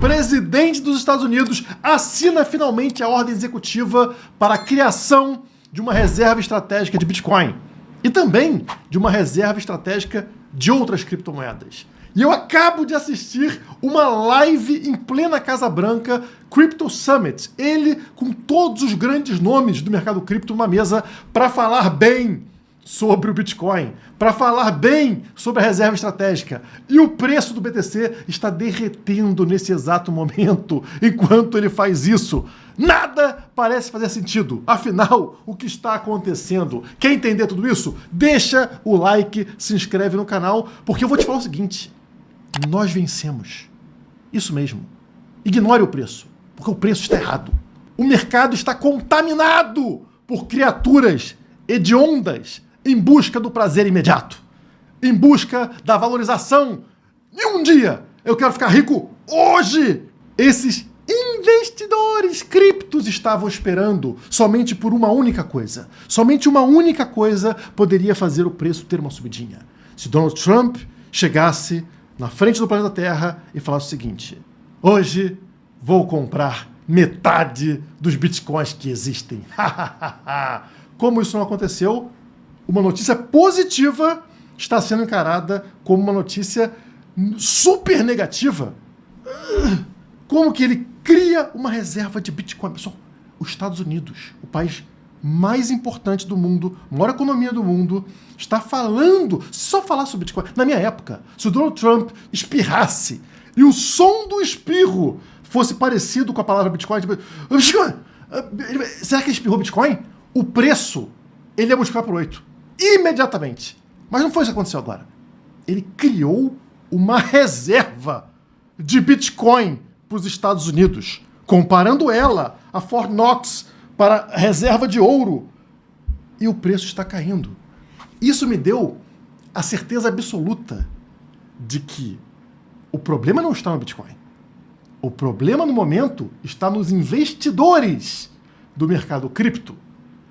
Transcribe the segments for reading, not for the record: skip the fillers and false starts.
presidente dos Estados Unidos assina finalmente a ordem executiva para a criação de uma reserva estratégica de Bitcoin e também de uma reserva estratégica de outras criptomoedas. E eu acabo de assistir uma live em plena Casa Branca, Crypto Summit, ele com todos os grandes nomes do mercado cripto numa mesa para falar bem sobre o Bitcoin, para falar bem sobre a reserva estratégica. E o preço do BTC está derretendo nesse exato momento, enquanto ele faz isso. Nada parece fazer sentido. Afinal, o que está acontecendo? Quer entender tudo isso? Deixa o like, se inscreve no canal, porque eu vou te falar o seguinte: nós vencemos. Isso mesmo. Ignore o preço, porque o preço está errado. O mercado está contaminado por criaturas hediondas em busca do prazer imediato, em busca da valorização. E um dia eu quero ficar rico hoje. Esses investidores criptos estavam esperando somente por uma única coisa. Somente uma única coisa poderia fazer o preço ter uma subidinha. Se Donald Trump chegasse na frente do planeta Terra e falasse o seguinte: hoje vou comprar metade dos bitcoins que existem. Como isso não aconteceu, uma notícia positiva está sendo encarada como uma notícia super negativa. Como que ele cria uma reserva de Bitcoin? Pessoal, os Estados Unidos, o país mais importante do mundo, maior economia do mundo, está falando, só falar sobre Bitcoin. Na minha época, se o Donald Trump espirrasse e o som do espirro fosse parecido com a palavra Bitcoin, tipo, Bitcoin, será que ele espirrou Bitcoin? O preço, ele ia multiplicar por 8. Imediatamente. Mas não foi isso que aconteceu agora. Ele criou uma reserva de Bitcoin para os Estados Unidos, comparando ela a Fort Knox para a reserva de ouro. E o preço está caindo. Isso me deu a certeza absoluta de que o problema não está no Bitcoin. O problema no momento está nos investidores do mercado cripto,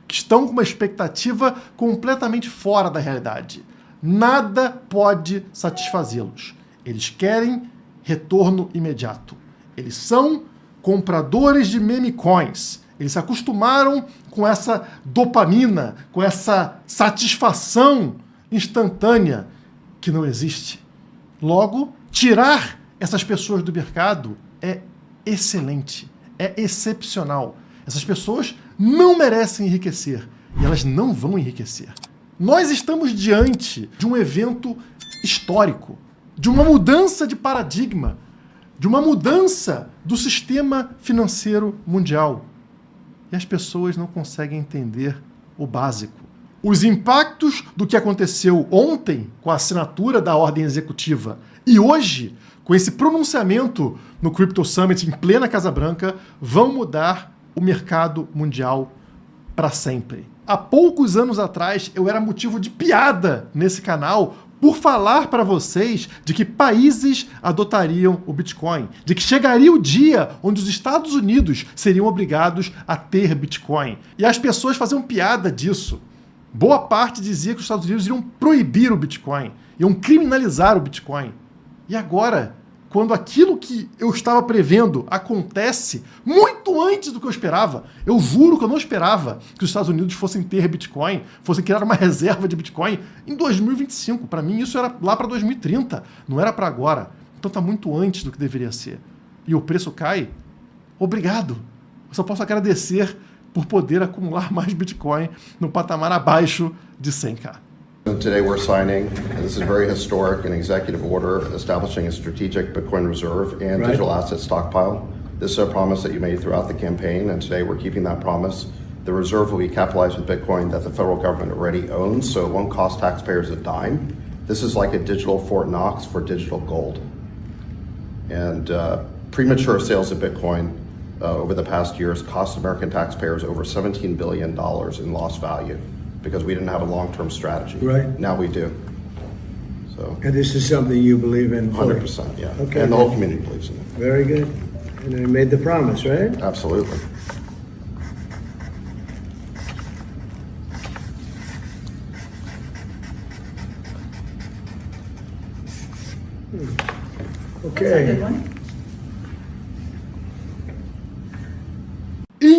que estão com uma expectativa completamente fora da realidade. Nada pode satisfazê-los. Eles querem retorno imediato. Eles são compradores de meme coins. Eles se acostumaram com essa dopamina, com essa satisfação instantânea que não existe. Logo, tirar essas pessoas do mercado é excelente, é excepcional. Essas pessoas não merecem enriquecer e elas não vão enriquecer. Nós estamos diante de um evento histórico, de uma mudança de paradigma, de uma mudança do sistema financeiro mundial. E as pessoas não conseguem entender o básico. Os impactos do que aconteceu ontem com a assinatura da ordem executiva e hoje, com esse pronunciamento no Crypto Summit em plena Casa Branca, vão mudar o mercado mundial para sempre. Há poucos anos atrás, eu era motivo de piada nesse canal por falar para vocês de que países adotariam o Bitcoin, de que chegaria o dia onde os Estados Unidos seriam obrigados a ter Bitcoin. E as pessoas faziam piada disso. Boa parte dizia que os Estados Unidos iriam proibir o Bitcoin, iam criminalizar o Bitcoin. E agora, quando aquilo que eu estava prevendo acontece muito antes do que eu esperava, eu juro que eu não esperava que os Estados Unidos fossem ter Bitcoin, fossem criar uma reserva de Bitcoin em 2025. Para mim, isso era lá para 2030, não era para agora. Então está muito antes do que deveria ser. E o preço cai. Obrigado. Eu só posso agradecer por poder acumular mais Bitcoin no patamar abaixo de 100K. Today we're signing, this is very historic, an executive order establishing a strategic Bitcoin reserve and digital asset stockpile. This is a promise that you made throughout the campaign, and today we're keeping that promise. The reserve will be capitalized with Bitcoin that the federal government already owns, so it won't cost taxpayers a dime. This is like a digital Fort Knox for digital gold. And premature sales of Bitcoin over the past years cost American taxpayers over $17 billion in lost value, because we didn't have a long-term strategy. Right. Now we do. So. And this is something you believe in fully? 100%, yeah. Okay. And the whole community believes in it. Very good. And I made the promise, right? Absolutely. Okay. That's a good one.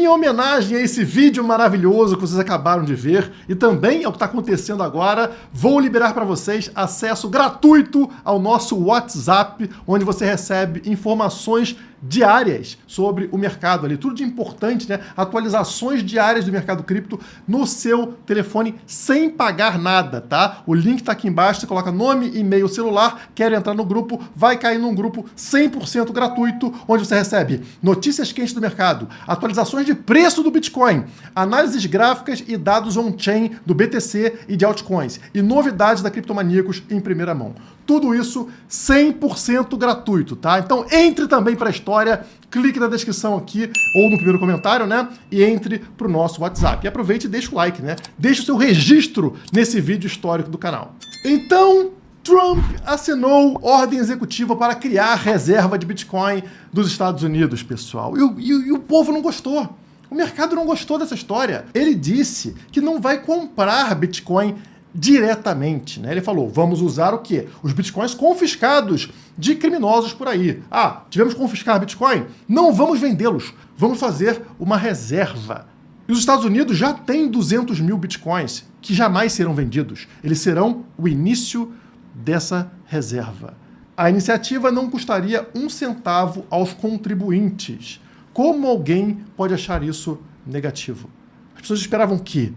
em homenagem a esse vídeo maravilhoso que vocês acabaram de ver e também ao que está acontecendo agora, vou liberar para vocês acesso gratuito ao nosso WhatsApp, onde você recebe informações diárias sobre o mercado ali, tudo de importante, né? Atualizações diárias do mercado cripto no seu telefone sem pagar nada, tá? O link tá aqui embaixo, você coloca nome, e-mail, celular, quer entrar no grupo, vai cair num grupo 100% gratuito, onde você recebe notícias quentes do mercado, atualizações de preço do Bitcoin, análises gráficas e dados on-chain do BTC e de altcoins, e novidades da Criptomaníacos em primeira mão. Tudo isso 100% gratuito, tá? Então entre também para a história, clique na descrição aqui ou no primeiro comentário, né? E entre para o nosso WhatsApp. E aproveite e deixa o like, né? Deixa o seu registro nesse vídeo histórico do canal. Então, Trump assinou ordem executiva para criar reserva de Bitcoin dos Estados Unidos, pessoal. E o povo não gostou. O mercado não gostou dessa história. Ele disse que não vai comprar Bitcoin diretamente, né? Ele falou, vamos usar o quê? Os bitcoins confiscados de criminosos por aí. Ah, tivemos que confiscar Bitcoin? Não vamos vendê-los, vamos fazer uma reserva. E os Estados Unidos já têm 200 mil bitcoins que jamais serão vendidos. Eles serão o início dessa reserva. A iniciativa não custaria 1 centavo aos contribuintes. Como alguém pode achar isso negativo? As pessoas esperavam que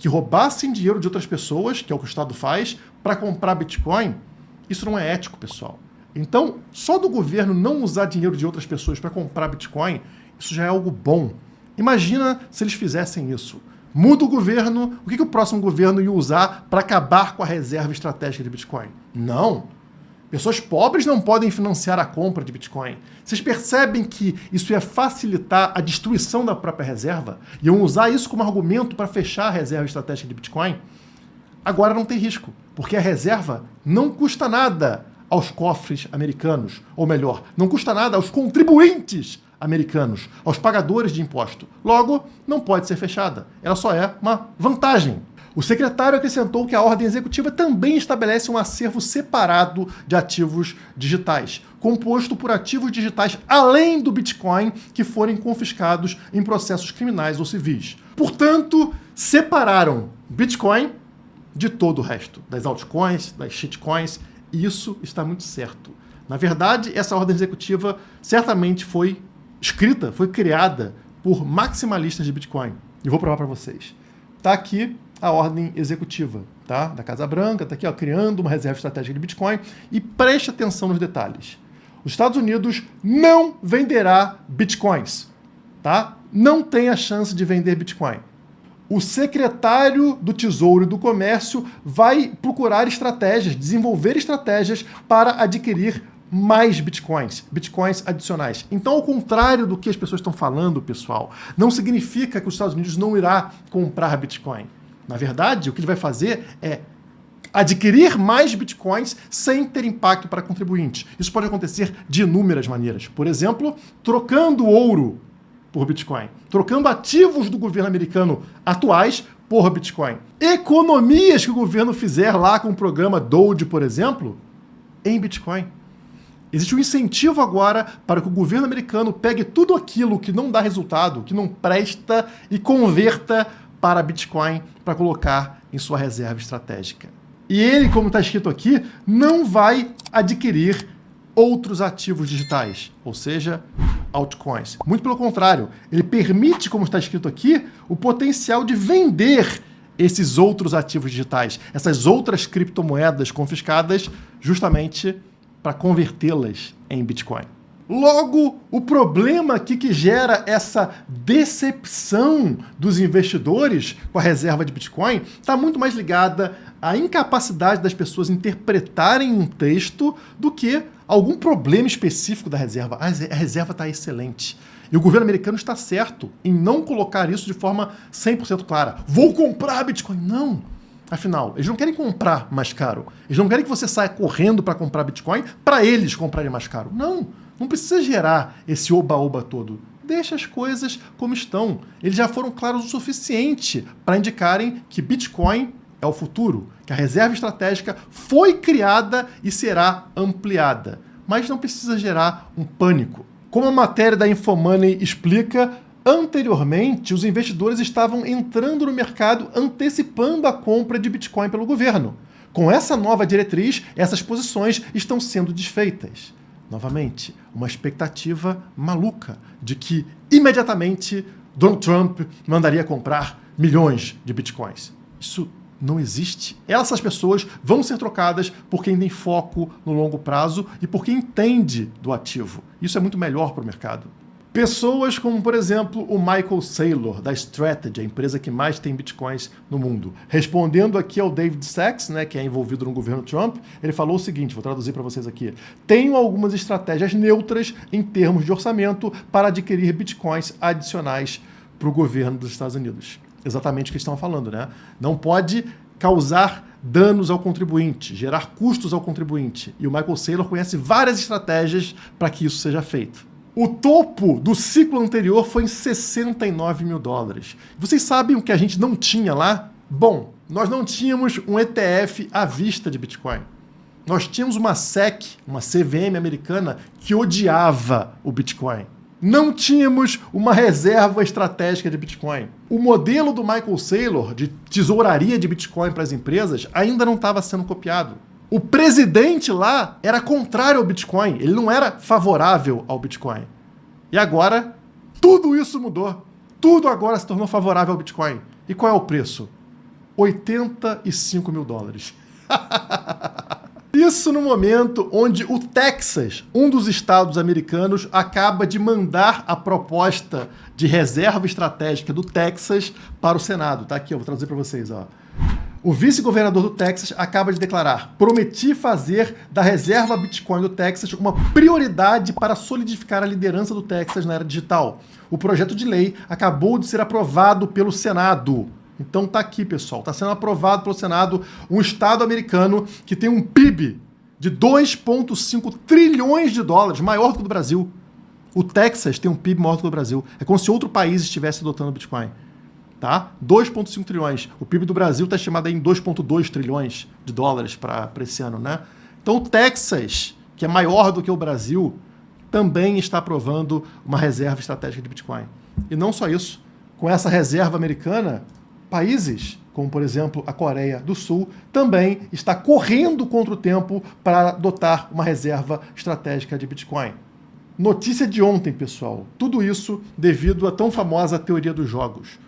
roubassem dinheiro de outras pessoas, que é o que o Estado faz, para comprar Bitcoin. Isso não é ético, pessoal. Então, só do governo não usar dinheiro de outras pessoas para comprar Bitcoin, isso já é algo bom. Imagina se eles fizessem isso. Muda o governo, o que o próximo governo ia usar para acabar com a reserva estratégica de Bitcoin? Não. Pessoas pobres não podem financiar a compra de Bitcoin. Vocês percebem que isso ia facilitar a destruição da própria reserva? Iam usar isso como argumento para fechar a reserva estratégica de Bitcoin? Agora não tem risco, porque a reserva não custa nada aos cofres americanos. Ou melhor, não custa nada aos contribuintes americanos, aos pagadores de imposto. Logo, não pode ser fechada. Ela só é uma vantagem. O secretário acrescentou que a ordem executiva também estabelece um acervo separado de ativos digitais, composto por ativos digitais além do Bitcoin que forem confiscados em processos criminais ou civis. Portanto, separaram Bitcoin de todo o resto, das altcoins, das shitcoins, e isso está muito certo. Na verdade, essa ordem executiva certamente foi escrita, foi criada por maximalistas de Bitcoin. E vou provar para vocês. Está aqui a ordem executiva, tá? Da Casa Branca, está aqui, ó, criando uma reserva estratégica de Bitcoin, e preste atenção nos detalhes. Os Estados Unidos não venderá Bitcoins, tá? Não tem a chance de vender Bitcoin. O secretário do Tesouro e do Comércio vai procurar estratégias, desenvolver estratégias para adquirir mais bitcoins adicionais. Então, ao contrário do que as pessoas estão falando, pessoal, não significa que os Estados Unidos não irá comprar Bitcoin. Na verdade, o que ele vai fazer é adquirir mais bitcoins sem ter impacto para contribuintes. Isso pode acontecer de inúmeras maneiras. Por exemplo, trocando ouro por Bitcoin, trocando ativos do governo americano atuais por Bitcoin. Economias que o governo fizer lá com o programa Doge, por exemplo, em Bitcoin. Existe um incentivo agora para que o governo americano pegue tudo aquilo que não dá resultado, que não presta, e converta para Bitcoin para colocar em sua reserva estratégica. E ele, como está escrito aqui, não vai adquirir outros ativos digitais, ou seja, altcoins. Muito pelo contrário, ele permite, como está escrito aqui, o potencial de vender esses outros ativos digitais, essas outras criptomoedas confiscadas, justamente para convertê-las em Bitcoin. Logo, o problema aqui que gera essa decepção dos investidores com a reserva de Bitcoin está muito mais ligada à incapacidade das pessoas interpretarem um texto do que algum problema específico da reserva. A reserva está excelente. E o governo americano está certo em não colocar isso de forma 100% clara. Vou comprar Bitcoin. Não. Afinal, eles não querem comprar mais caro. Eles não querem que você saia correndo para comprar Bitcoin para eles comprarem mais caro. Não. Não precisa gerar esse oba-oba todo. Deixa as coisas como estão. Eles já foram claros o suficiente para indicarem que Bitcoin é o futuro, que a reserva estratégica foi criada e será ampliada. Mas não precisa gerar um pânico. Como a matéria da Infomoney explica, Anteriormente, os investidores estavam entrando no mercado antecipando a compra de Bitcoin pelo governo. Com essa nova diretriz, essas posições estão sendo desfeitas. Novamente, uma expectativa maluca de que, imediatamente, Donald Trump mandaria comprar milhões de Bitcoins. Isso não existe. Essas pessoas vão ser trocadas por quem tem foco no longo prazo e por quem entende do ativo. Isso é muito melhor para o mercado. Pessoas como, por exemplo, o Michael Saylor, da Strategy, a empresa que mais tem bitcoins no mundo. Respondendo aqui ao David Sachs, que é envolvido no governo Trump, ele falou o seguinte, vou traduzir para vocês aqui. Tenho algumas estratégias neutras em termos de orçamento para adquirir bitcoins adicionais para o governo dos Estados Unidos. Exatamente o que estão falando, né? Não pode causar danos ao contribuinte, gerar custos ao contribuinte. E o Michael Saylor conhece várias estratégias para que isso seja feito. O topo do ciclo anterior foi em $69 mil. Vocês sabem o que a gente não tinha lá? Bom, nós não tínhamos um ETF à vista de Bitcoin. Nós tínhamos uma SEC, uma CVM americana, que odiava o Bitcoin. Não tínhamos uma reserva estratégica de Bitcoin. O modelo do Michael Saylor de tesouraria de Bitcoin para as empresas ainda não estava sendo copiado. O presidente lá era contrário ao Bitcoin, ele não era favorável ao Bitcoin. E agora, tudo isso mudou. Tudo agora se tornou favorável ao Bitcoin. E qual é o preço? $85 mil. Isso no momento onde o Texas, um dos estados americanos, acaba de mandar a proposta de reserva estratégica do Texas para o Senado. Tá aqui, eu vou traduzir para vocês, ó. O vice-governador do Texas acaba de declarar: prometi fazer da reserva Bitcoin do Texas uma prioridade para solidificar a liderança do Texas na era digital. O projeto de lei acabou de ser aprovado pelo Senado. Então tá aqui, pessoal, tá sendo aprovado pelo Senado um estado americano que tem um PIB de $2,5 trilhões, maior do que o do Brasil. O Texas tem um PIB maior do que o do Brasil. É como se outro país estivesse adotando o Bitcoin. Tá? 2,5 trilhões. O PIB do Brasil está estimado em $2,2 trilhões para esse ano, né? Então o Texas, que é maior do que o Brasil, também está aprovando uma reserva estratégica de Bitcoin. E não só isso. Com essa reserva americana, países como, por exemplo, a Coreia do Sul, também está correndo contra o tempo para adotar uma reserva estratégica de Bitcoin. Notícia de ontem, pessoal. Tudo isso devido à tão famosa teoria dos jogos.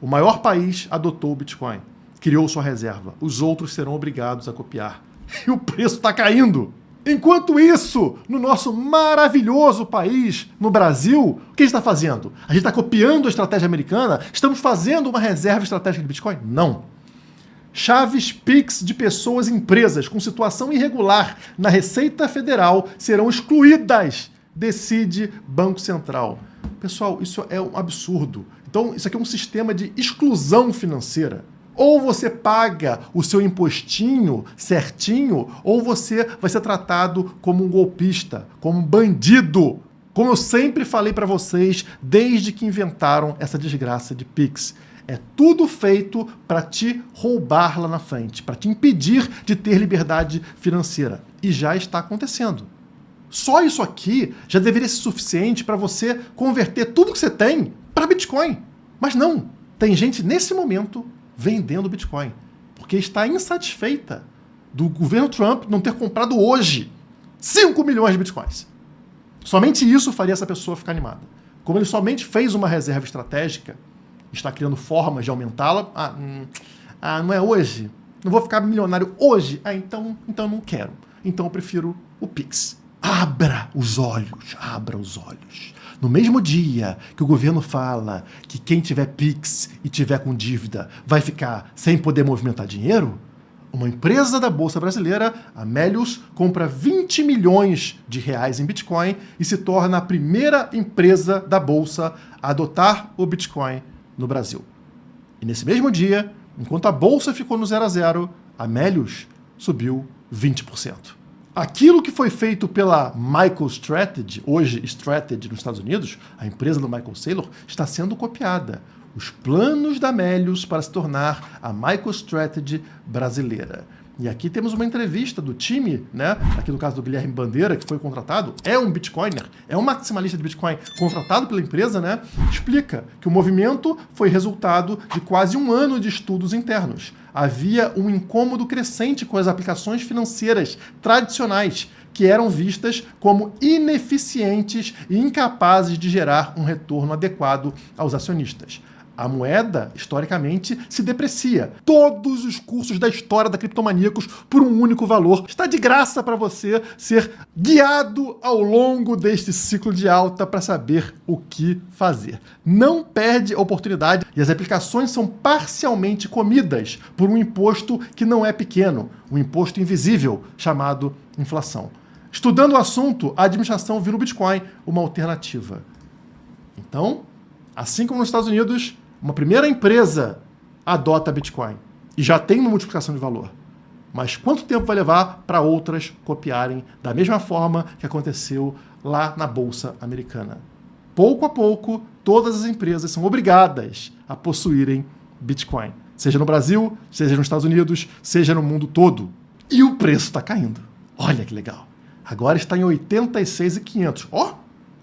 O maior país adotou o Bitcoin, criou sua reserva. Os outros serão obrigados a copiar. E o preço está caindo. Enquanto isso, no nosso maravilhoso país, no Brasil, o que a gente está fazendo? A gente está copiando a estratégia americana? Estamos fazendo uma reserva estratégica de Bitcoin? Não. Chaves Pix de pessoas e empresas com situação irregular na Receita Federal serão excluídas, decide Banco Central. Pessoal, isso é um absurdo. Então, isso aqui é um sistema de exclusão financeira. Ou você paga o seu impostinho certinho, ou você vai ser tratado como um golpista, como um bandido. Como eu sempre falei para vocês, desde que inventaram essa desgraça de Pix. É tudo feito para te roubar lá na frente, para te impedir de ter liberdade financeira. E já está acontecendo. Só isso aqui já deveria ser suficiente para você converter tudo que você tem para Bitcoin. Mas não, tem gente nesse momento vendendo Bitcoin, porque está insatisfeita do governo Trump não ter comprado hoje 5 milhões de Bitcoins. Somente isso faria essa pessoa ficar animada. Como ele somente fez uma reserva estratégica, está criando formas de aumentá-la, não é hoje, não vou ficar milionário hoje, então não quero, então eu prefiro o Pix. Abra os olhos, abra os olhos. No mesmo dia que o governo fala que quem tiver Pix e tiver com dívida vai ficar sem poder movimentar dinheiro, uma empresa da Bolsa Brasileira, a Melius, compra 20 milhões de reais em Bitcoin e se torna a primeira empresa da Bolsa a adotar o Bitcoin no Brasil. E nesse mesmo dia, enquanto a Bolsa ficou no 0 a 0, a Melius subiu 20%. Aquilo que foi feito pela MicroStrategy, hoje Strategy nos Estados Unidos, a empresa do Michael Saylor, está sendo copiada. Os planos da Melius para se tornar a MicroStrategy brasileira. E aqui temos uma entrevista do time, né? Aqui no caso do Guilherme Bandeira, que foi contratado, é um Bitcoiner, é um maximalista de Bitcoin contratado pela empresa, né? Explica que o movimento foi resultado de quase um ano de estudos internos. Havia um incômodo crescente com as aplicações financeiras tradicionais, que eram vistas como ineficientes e incapazes de gerar um retorno adequado aos acionistas. A moeda, historicamente, se deprecia. Todos os cursos da história da Criptomaníacos por um único valor. Está de graça para você ser guiado ao longo deste ciclo de alta para saber o que fazer. Não perde a oportunidade e as aplicações são parcialmente comidas por um imposto que não é pequeno, um imposto invisível chamado inflação. Estudando o assunto, a administração viu no Bitcoin uma alternativa. Então, assim como nos Estados Unidos, uma primeira empresa adota Bitcoin e já tem uma multiplicação de valor. Mas quanto tempo vai levar para outras copiarem da mesma forma que aconteceu lá na Bolsa Americana? Pouco a pouco, todas as empresas são obrigadas a possuírem Bitcoin. Seja no Brasil, seja nos Estados Unidos, seja no mundo todo. E o preço está caindo. Olha que legal. Agora está em 86.500. Ó,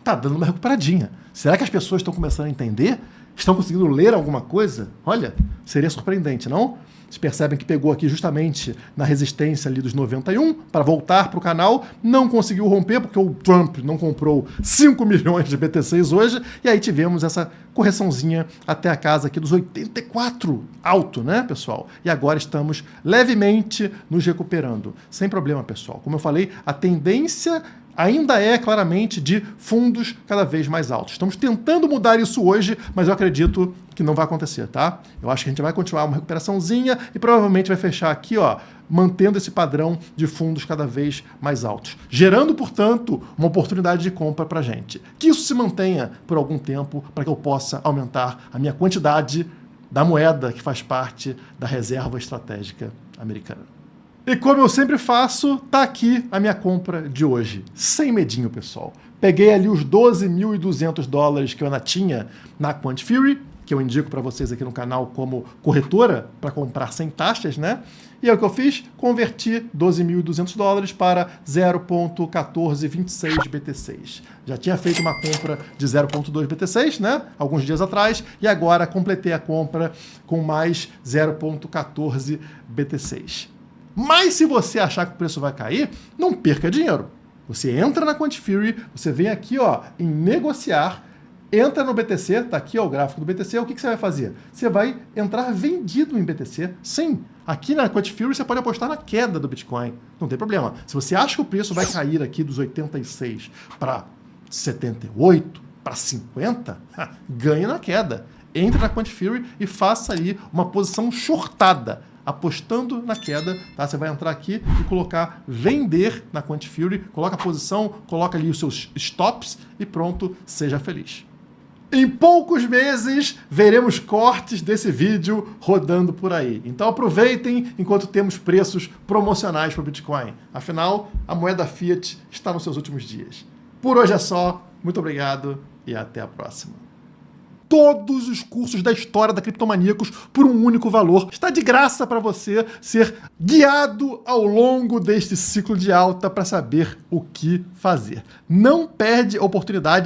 tá dando uma recuperadinha. Será que as pessoas estão começando a entender? Estão conseguindo ler alguma coisa? Olha, seria surpreendente, não? Vocês percebem que pegou aqui justamente na resistência ali dos 91 para voltar para o canal, não conseguiu romper porque o Trump não comprou 5 milhões de BTCs hoje, e aí tivemos essa correçãozinha até a casa aqui dos 84, alto, né, pessoal? E agora estamos levemente nos recuperando, sem problema, pessoal. Como eu falei, a tendência ainda é claramente de fundos cada vez mais altos. Estamos tentando mudar isso hoje, mas eu acredito que não vai acontecer, tá? Eu acho que a gente vai continuar uma recuperaçãozinha e provavelmente vai fechar aqui, ó, mantendo esse padrão de fundos cada vez mais altos, gerando, portanto, uma oportunidade de compra para a gente. Que isso se mantenha por algum tempo para que eu possa aumentar a minha quantidade da moeda que faz parte da reserva estratégica americana. E como eu sempre faço, tá aqui a minha compra de hoje. Sem medinho, pessoal. Peguei ali os $12.200 que eu ainda tinha na Quant Fury, que eu indico para vocês aqui no canal como corretora para comprar sem taxas, né? E é o que eu fiz, converti $12.200 para 0.1426 BT6. Já tinha feito uma compra de 0.2 BT6, né? Alguns dias atrás, e agora completei a compra com mais 0.14 BT6. Mas se você achar que o preço vai cair, não perca dinheiro. Você entra na Quant Fury, você vem aqui, ó, em negociar, entra no BTC, tá aqui ó, o gráfico do BTC, o que você vai fazer? Você vai entrar vendido em BTC. Sim, aqui na Quant Fury você pode apostar na queda do Bitcoin, não tem problema. Se você acha que o preço vai cair aqui dos 86 para 78, para 50, ganhe na queda. Entre na Quant Fury e faça aí uma posição shortada, apostando na queda, tá? Você vai entrar aqui e colocar vender na Quant Fury, coloca a posição, coloca ali os seus stops e pronto, seja feliz. Em poucos meses, veremos cortes desse vídeo rodando por aí. Então aproveitem enquanto temos preços promocionais para o Bitcoin. Afinal, a moeda Fiat está nos seus últimos dias. Por hoje é só. Muito obrigado e até a próxima. Todos os cursos da história da Criptomaníacos por um único valor. Está de graça para você ser guiado ao longo deste ciclo de alta para saber o que fazer. Não perde a oportunidade.